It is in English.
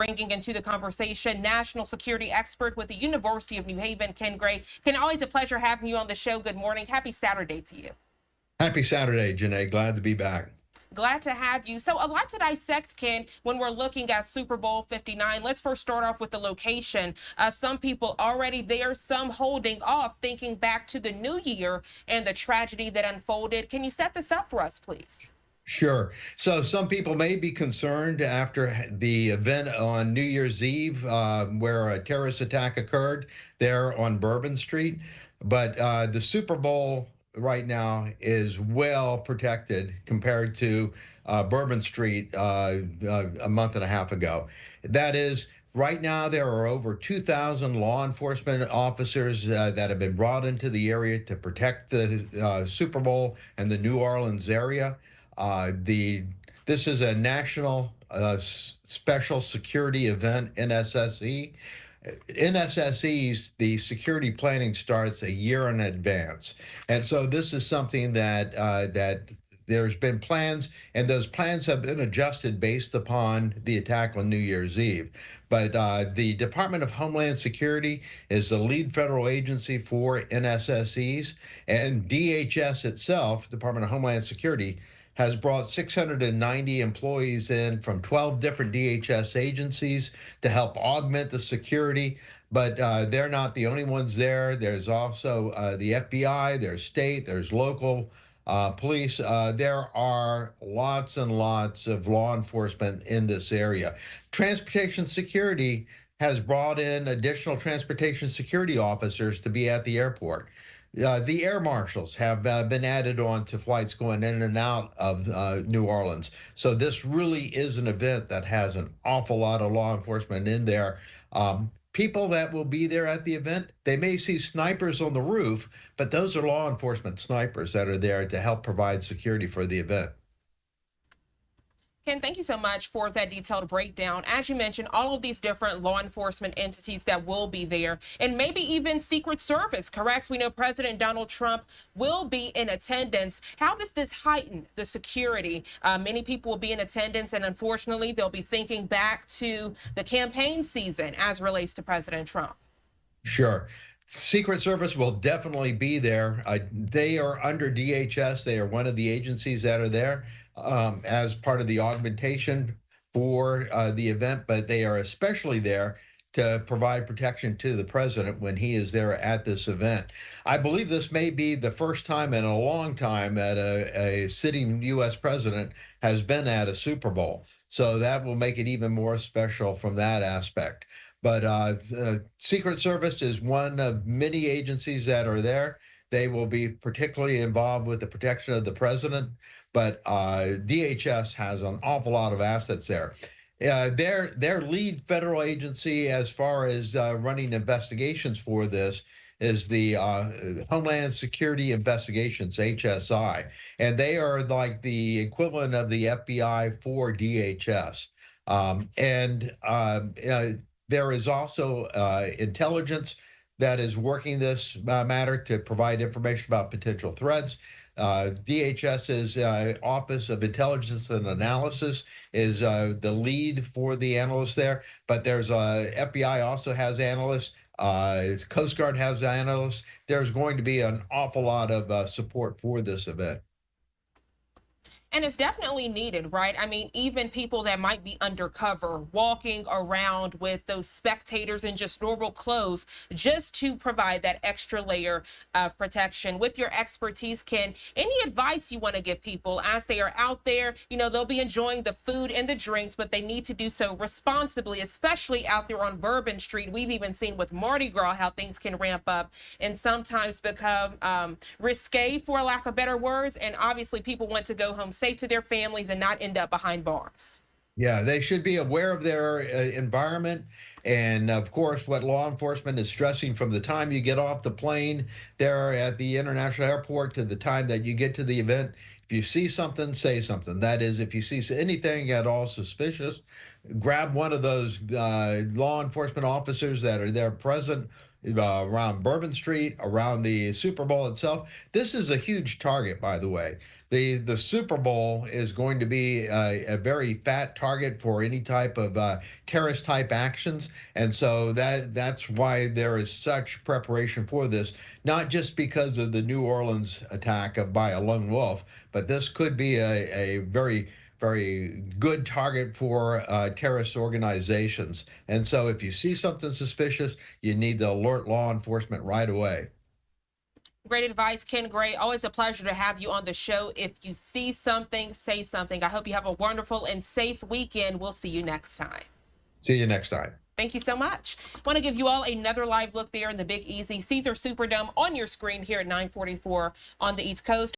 bringing into the conversation national security expert with the University of New Haven, Ken Gray. Ken, always a pleasure having you on the show. Good morning. Happy Saturday to you. Happy Saturday, Janae. Glad to be back. Glad to have you. So a lot to dissect, Ken, when we're looking at Super Bowl 59. Let's first start off with the location. Some people already there, some holding off, thinking back to the new year and the tragedy that unfolded. Can you set this up for us, please? Sure. So some people may be concerned after the event on New Year's Eve where a terrorist attack occurred there on Bourbon Street. But the Super Bowl right now is well protected compared to Bourbon Street a month and a half ago. That is, right now there are over 2,000 law enforcement officers that have been brought into the area to protect the Super Bowl and the New Orleans area. This is a national special security event, NSSE. NSSE's, the security planning starts a year in advance. And so this is something that there's been plans, and those plans have been adjusted based upon the attack on New Year's Eve. But the Department of Homeland Security is the lead federal agency for NSSEs, and DHS itself, Department of Homeland Security, has brought 690 employees in from 12 different DHS agencies to help augment the security. But they're not the only ones there. There's also the FBI, there's state, there's local police. There are lots and lots of law enforcement in this area. Transportation security has brought in additional transportation security officers to be at the airport. The air marshals have been added on to flights going in and out of New Orleans. So this really is an event that has an awful lot of law enforcement in there. People that will be there at the event, they may see snipers on the roof, but those are law enforcement snipers that are there to help provide security for the event. Ken, thank you so much for that detailed breakdown. As you mentioned, all of these different law enforcement entities that will be there, and maybe even Secret Service, correct? We know President Donald Trump will be in attendance. How does this heighten the security? Many people will be in attendance, and unfortunately, they'll be thinking back to the campaign season as relates to President Trump. Sure. Secret Service will definitely be there. They are under DHS. They are one of the agencies that are there as part of the augmentation for the event, but they are especially there to provide protection to the president when he is there at this event. I believe this may be the first time in a long time that a sitting U.S. president has been at a Super Bowl. So that will make it even more special from that aspect. But Secret Service is one of many agencies that are there. They will be particularly involved with the protection of the president, but DHS has an awful lot of assets there. Their lead federal agency as far as running investigations for this is the Homeland Security Investigations, HSI, and they are like the equivalent of the FBI for DHS. There is also intelligence that is working this matter to provide information about potential threats. DHS's Office of Intelligence and Analysis is the lead for the analysts there, but there's FBI also has analysts. Coast Guard has analysts. There's going to be an awful lot of support for this event. And it's definitely needed, right? I mean, even people that might be undercover, walking around with those spectators in just normal clothes, just to provide that extra layer of protection. With your expertise, Ken, any advice you want to give people as they are out there? You know, they'll be enjoying the food and the drinks, but they need to do so responsibly, especially out there on Bourbon Street. We've even seen with Mardi Gras how things can ramp up and sometimes become risque, for lack of better words. And obviously, people want to go home safe to their families and not end up behind bars. Yeah, they should be aware of their environment. And of course, what law enforcement is stressing from the time you get off the plane there at the international airport to the time that you get to the event, if you see something, say something. That is, if you see anything at all suspicious, grab one of those law enforcement officers that are there present around Bourbon Street, around the Super Bowl itself. This is a huge target, by the way. The Super Bowl is going to be a very fat target for any type of terrorist type actions, and so that's why there is such preparation for this. Not just because of the New Orleans attack by a lone wolf, but this could be a very good target for terrorist organizations. And so if you see something suspicious, you need to alert law enforcement right away. Great advice, Ken Gray. Always a pleasure to have you on the show. If you see something, say something. I hope you have a wonderful and safe weekend. We'll see you next time. See you next time. Thank you so much. Want to give you all another live look there in the Big Easy Caesar Superdome on your screen here at 944 on the East Coast.